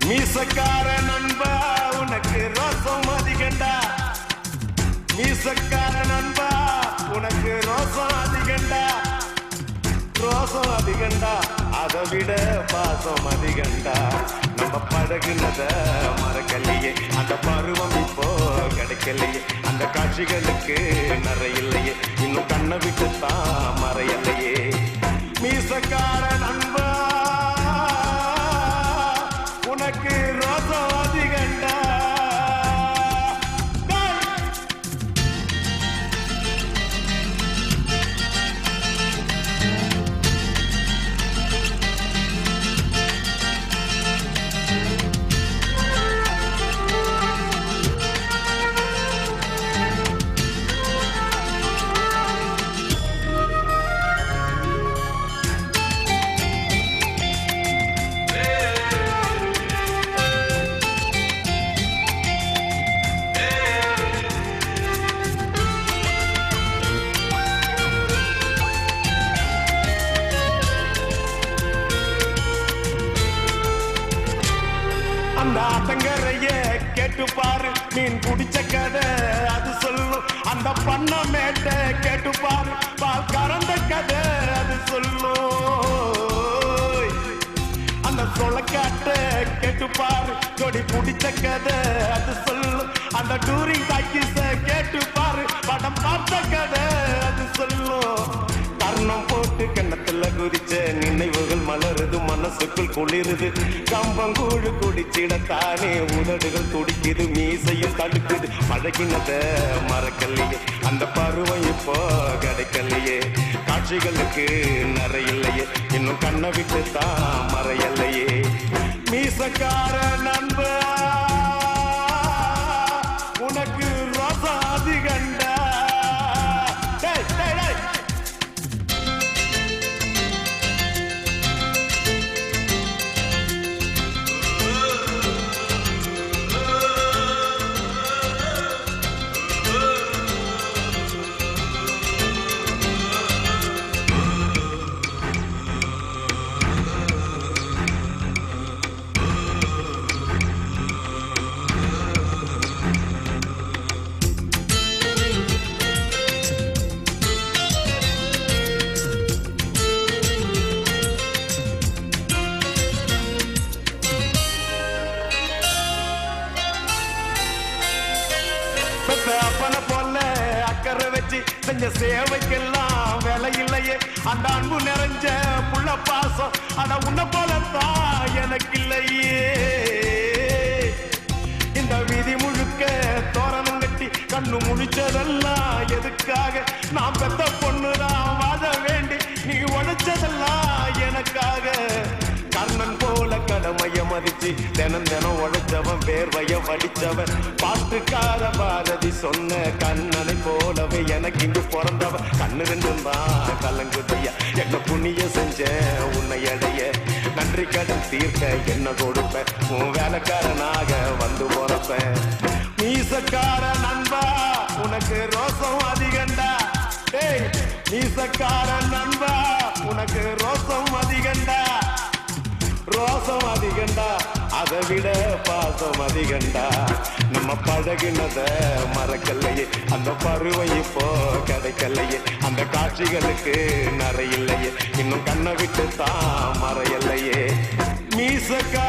மீசக்கார நண்பா உனக்கு ரோசம் அதிகண்டா. மீசக்கார நண்பா உனக்கு ரோசம் அதிகண்டா. ரோசம் அதிகண்டா அதை விட பாசம் அதிகண்டா. நம்ம பழகுனத மறக்கலையே, அந்த பருவம் இப்போ கிடைக்கலையே. அந்த காட்சிகளுக்கு நிறையில்லையே, இன்னும் கண்ணை விட்டு தான் மறையலையே. மீசக்கார நண்பா உனக்கு ரோசம் அதிகண்டா. அந்த ஆத்தங்கரைய கேட்டு பாரு, மீன் குடிச்ச கதை அது சொல்லும். அந்த பண்ண மேட்ட கேட்டு பாரு, பால் கறந்த கதை அது சொல்லும். அந்த சொலக்காட்ட கேட்டு பாரு, கொடி பிடிச்ச கதை அது சொல்லும். அந்த டூரிங் டாக்கீஸ கேட்டு பாரு, படம் பார்த்த கதை அது சொல்லும். கர்ணம் போட்டு கண்ணத்துல குதிச்ச நினைவுகள் மலருது, மனசுக்குள் குளிருது. கம்பங்கூழு குடிச்சிடத்தானே உதடுகள் துடிக்குது, மீசையும் தடுக்குது. பழகினத மறக்கலையே, அந்த பருவம் இப்போ கிடைக்கலையே. காட்சிகளுக்கு நிறையில்லையே, இன்னும் கண்ணை விட்டு தான் மறையலையே. மீசக்கார நண்பா உனக்கு ரோசம் அதிகண்டா. அப்பனை போல அக்கறை வச்சு செஞ்ச சேவைக்கெல்லாம் வேலை இல்லையே. அந்த அன்பு நிறைஞ்ச புள்ள பாசம் அட உன்னை போலத்தான் எனக்கு இல்லையே. இந்த விதி முழுக்க தோரணம் கட்டி கண்ணு முழிச்சதெல்லாம் எதுக்காக? நான் பெத்த பொண்ணுதான் வாழ வேண்டி நீ உழைச்சதெல்லாம் எனக்காக. கர்ணன் போல கடமைய மதிச்சு தினம் தினம் உழைச்சவன், வேர்வைய வடிச்சவன். பாட்டுக்கார பாரதி சொன்ன கண்ணனை போலவே எனக்கு இங்கு பிறந்தவன். கண்ணு ரெண்டும் தான் கலங்குதையா, என்ன புண்ணிய செஞ்ச உன்னை அடைய. நன்றி கடன் தீர்க்க என்ன கொடுப்பேன், உன் வேலைக்காரனாக வந்து போறப்பேன். மீசக்கார நண்பா உனக்கு ரோசம் அதிகண்டா. மீசக்கார நண்பா உனக்கு ரோசம் அதிகண்டா. ரோசம் அதிகண்டா அதை விட பாசம் அதிகண்டா. நம்ம பழகினத மறக்கலையே, அந்த பருவம் இப்போ கிடைக்கலையே. அந்த காட்சிகளுக்கு நிறையில்லையே, இன்னும் கண்ணை விட்டு தான் மறையலையே. மீசக்கா